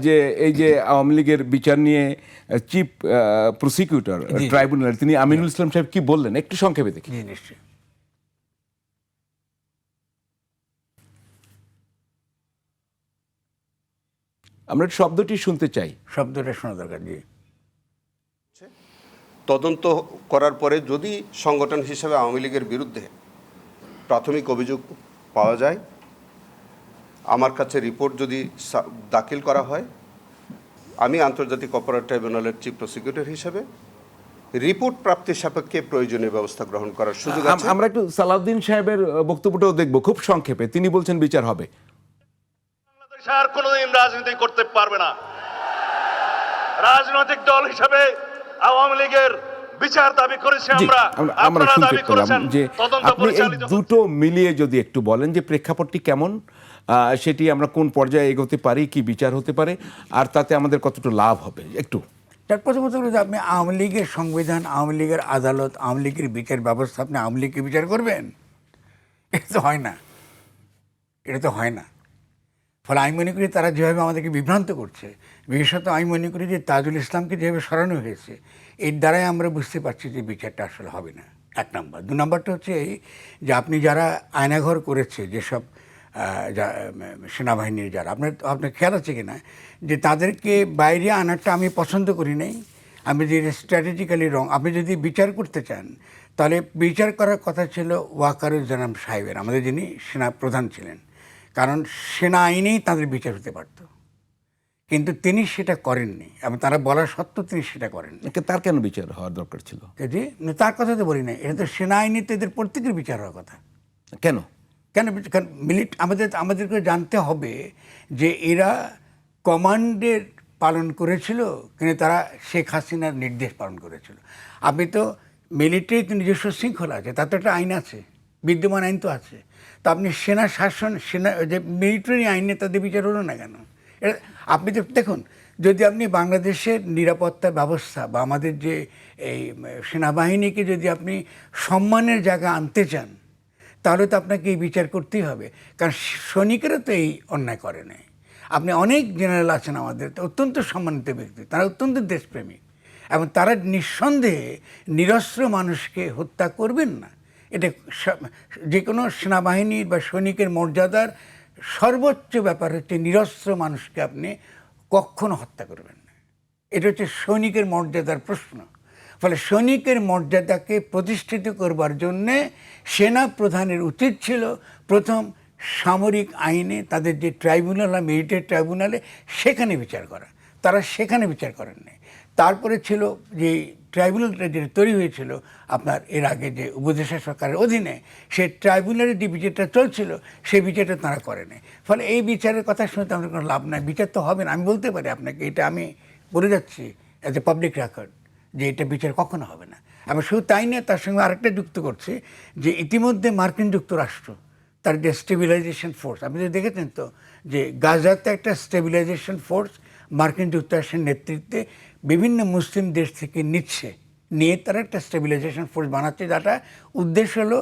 যে এই যে আওয়ামী লীগের বিচার নিয়ে চিফ প্রসিকিউটর ট্রাইব্যুনাল তিনি আমিনুল ইসলাম সাহেব কি বললেন একটু সংক্ষেপে দেখি। নিশ্চয়ই। আমরা শব্দটি শুনতে চাই। শব্দটা শোনা দরকার। জি। তদন্ত করার পরে যদি সংগঠন হিসেবে আওয়ামী লীগের বিরুদ্ধে প্রাথমিক অভিযোগ পাওয়া যায়, আমার কাছে রিপোর্ট যদি দাখিল করা হয়, আমি আন্তর্জাতিক অপরাধ ট্রাইব্যুনালের চিফ প্রসিকিউটর হিসেবে রিপোর্ট প্রাপ্তির সাপেক্ষে প্রয়োজনীয় ব্যবস্থা গ্রহণ করার সুযোগ আছে। আমরা একটু সালাউদ্দিন সাহেবের বক্তব্যটাও দেখব খুব সংক্ষেপে। তিনি বলছেন বিচার হবে। বাংলাদেশ আর কোনোদিন রাজনীতি করতে পারবে না। রাজনৈতিক দল হিসেবে আওয়ামী লীগের বিচার দাবি করেছি আমরা। আমরা শুনতে পেলাম যে আপনি এই দুটো মিলিয়ে যদি একটু বলেন যে প্রেক্ষাপটটি কেমন, সেটি আমরা কোন পর্যায়ে এগোতে পারি, কি বিচার হতে পারে, আর তাতে আমাদের কতটা লাভ হবে একটু। তার প্রথমত হলো যে আপনি আওয়ামী লীগের সংবিধান, আওয়ামী লীগের আদালত, আওয়ামী লীগের বিচার ব্যবস্থা আপনি আওয়ামী লীগকে বিচার করবেন? এটা তো হয় না, এটা তো হয় না। ফলে আমি মনে করি তারা যেভাবে আমাদেরকে বিভ্রান্ত করছে, বিশেষত আমি মনে করি যে তাজুল ইসলামকে যেভাবে সরানো হয়েছে, এর দ্বারাই আমরা বুঝতে পারছি যে বিচারটা আসলে হবে না, এক নম্বর। দু নম্বরটা হচ্ছে এই যে আপনি যারা আয়নাঘর করেছে, যেসব সেনাবাহিনীর যারা, আপনার খেয়াল আছে কি না যে তাদেরকে বাইরে আনারটা আমি পছন্দ করি নাই। আমি যে স্ট্র্যাটেজিক্যালি রং। আপনি যদি বিচার করতে চান তাহলে বিচার করার কথা ছিল ওয়াকারুজ্জামান সাহেবের, আমাদের যিনি সেনা প্রধান ছিলেন, কারণ সেনা আইনেই তাদের বিচার হতে পারত, কিন্তু তিনি সেটা করেননি এবং তারা বলা সত্ত্বেও তিনি সেটা করেননি। তার কেন বিচার হওয়ার দরকার ছিল? জি, তার কথা তো বলি না, এটা তো সেনা আইনে তো এদের প্রত্যেকের বিচার হওয়ার কথা। কেন কেন? আমাদেরকে জানতে হবে যে এরা কমান্ডের পালন করেছিল কিন্তু তারা শেখ হাসিনার নির্দেশ পালন করেছিল। আপনি তো মিলিটারিতে নিজস্ব শৃঙ্খলা আছে, তার তো একটা আইন আছে, বিদ্যমান আইন তো আছে। তো আপনি সেনা শাসন, যে মিলিটারি আইনে তাদের বিচার হলো না কেন? এটা আপনি তো দেখুন, যদি আপনি বাংলাদেশের নিরাপত্তা ব্যবস্থা বা আমাদের যে এই সেনাবাহিনীকে যদি আপনি সম্মানের জায়গা আনতে চান, তাহলে তো আপনাকে এই বিচার করতেই হবে। কারণ সৈনিকেরা তো এই অন্যায় করে নাই। আপনি অনেক জেনারেল আছেন আমাদের, অত্যন্ত সম্মানিত ব্যক্তি, তারা অত্যন্ত দেশপ্রেমিক এবং তারা নিঃসন্দেহে নিরস্ত্র মানুষকে হত্যা করবেন না। এটা যে কোনো সেনাবাহিনীর বা সৈনিকের মর্যাদার সর্বোচ্চ ব্যাপার হচ্ছে নিরস্ত্র মানুষকে আপনি কখনো হত্যা করবেন না। এটা হচ্ছে সৈনিকের মর্যাদার প্রশ্ন। ফলে সৈনিকের মর্যাদাকে প্রতিষ্ঠিত করবার জন্যে সেনা প্রধানের উচিত ছিল প্রথম সামরিক আইনে তাদের যে ট্রাইব্যুনাল বা মিলিটারি ট্রাইব্যুনালে সেখানে বিচার করা। তারা সেখানে বিচার করেন নাই। তারপরে ছিল যে ট্রাইব্যুনালটা যেটা তৈরি হয়েছিল আপনার এর আগে যে উপদেষ্টা সরকারের অধীনে, সেই ট্রাইব্যুনালের যে বিচারটা চলছিল সেই বিচারটা তারা করে নাই। ফলে এই বিচারের কথা শুনতে আমাদের কোনো লাভ নাই। বিচার তো হবে না। আমি বলতে পারি আপনাকে, এটা আমি বলে যাচ্ছি অ্যাজ এ পাবলিক রেকর্ড, যে এটা বিচার কখনো হবে না। আমি শুধু তাই নিয়ে তার সঙ্গে আরেকটা যুক্ত করছি যে ইতিমধ্যে মার্কিন যুক্তরাষ্ট্র তার যে স্টেবিলাইজেশন ফোর্স, আপনি যদি দেখেছেন তো যে গাজাতে একটা স্টেবিলাইজেশন ফোর্স মার্কিন যুক্তরাষ্ট্রের নেতৃত্বে বিভিন্ন মুসলিম দেশ থেকে নিয়ে তারা একটা স্টেবিলাইজেশন ফোর্স বানাচ্ছে, যেটা উদ্দেশ্য হলো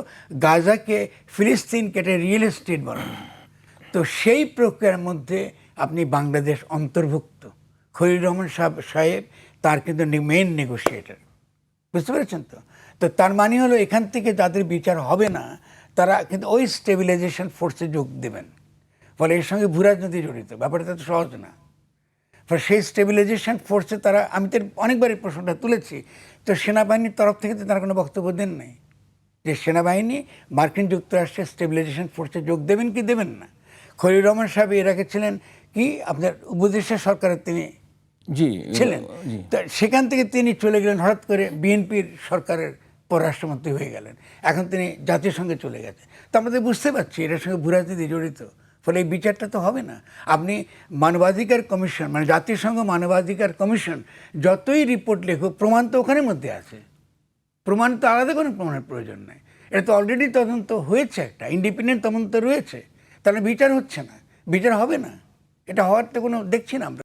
গাজাকে, ফিলিস্তিনকে একটা রিয়েল এস্টেট বানানো। তো সেই প্রক্রিয়ার মধ্যে আপনি বাংলাদেশ অন্তর্ভুক্ত। খলিল রহমান সাহেব তার কিন্তু মেইন নেগোসিয়েটার, বুঝতে পেরেছেন তো? তো তার মানে হলো এখান থেকে যাদের বিচার হবে না তারা কিন্তু ওই স্টেবিলাইজেশন ফোর্সে যোগ দেবেন। ফলে এর সঙ্গে ভূরাজনীতি জড়িত, ব্যাপারটা তো সহজ না। ফলে সেই স্টেবিলাইজেশন ফোর্সে তারা, আমি তো অনেকবারই প্রশ্নটা তুলেছি, তো সেনাবাহিনীর তরফ থেকে তো তারা কোনো বক্তব্য দেন নাই যে সেনাবাহিনী মার্কিন যুক্তরাষ্ট্রের স্টেবিলাইজেশন ফোর্সে যোগ দেবেন কি দেবেন না। খলিল রহমান সাহেব এর আগে ছিলেন কি আপনার উপদেষ্টা সরকারের তিনি ছিলেন। তো সেখান থেকে তিনি চলে গেলেন হঠাৎ করে, বিএনপির সরকারের পররাষ্ট্রমন্ত্রী হয়ে গেলেন, এখন তিনি জাতিসংঘে চলে গেছেন। তো আমাদের বুঝতে পারছি এটার সঙ্গে ভূরাজনীতি জড়িত। ফলে এই বিচারটা তো হবে না। আপনি মানবাধিকার কমিশন, মানে জাতিসংঘ মানবাধিকার কমিশন যতই রিপোর্ট লেখুক, প্রমাণ তো ওখানের মধ্যে আছে। প্রমাণ তো আলাদা কোনো প্রমাণের প্রয়োজন নেই। এটা তো অলরেডি তদন্ত হয়েছে, একটা ইন্ডিপেন্ডেন্ট তদন্ত রয়েছে, তাহলে বিচার হচ্ছে না, বিচার হবে না। এটা হওয়ার তো কোনো দেখছি না আমরা।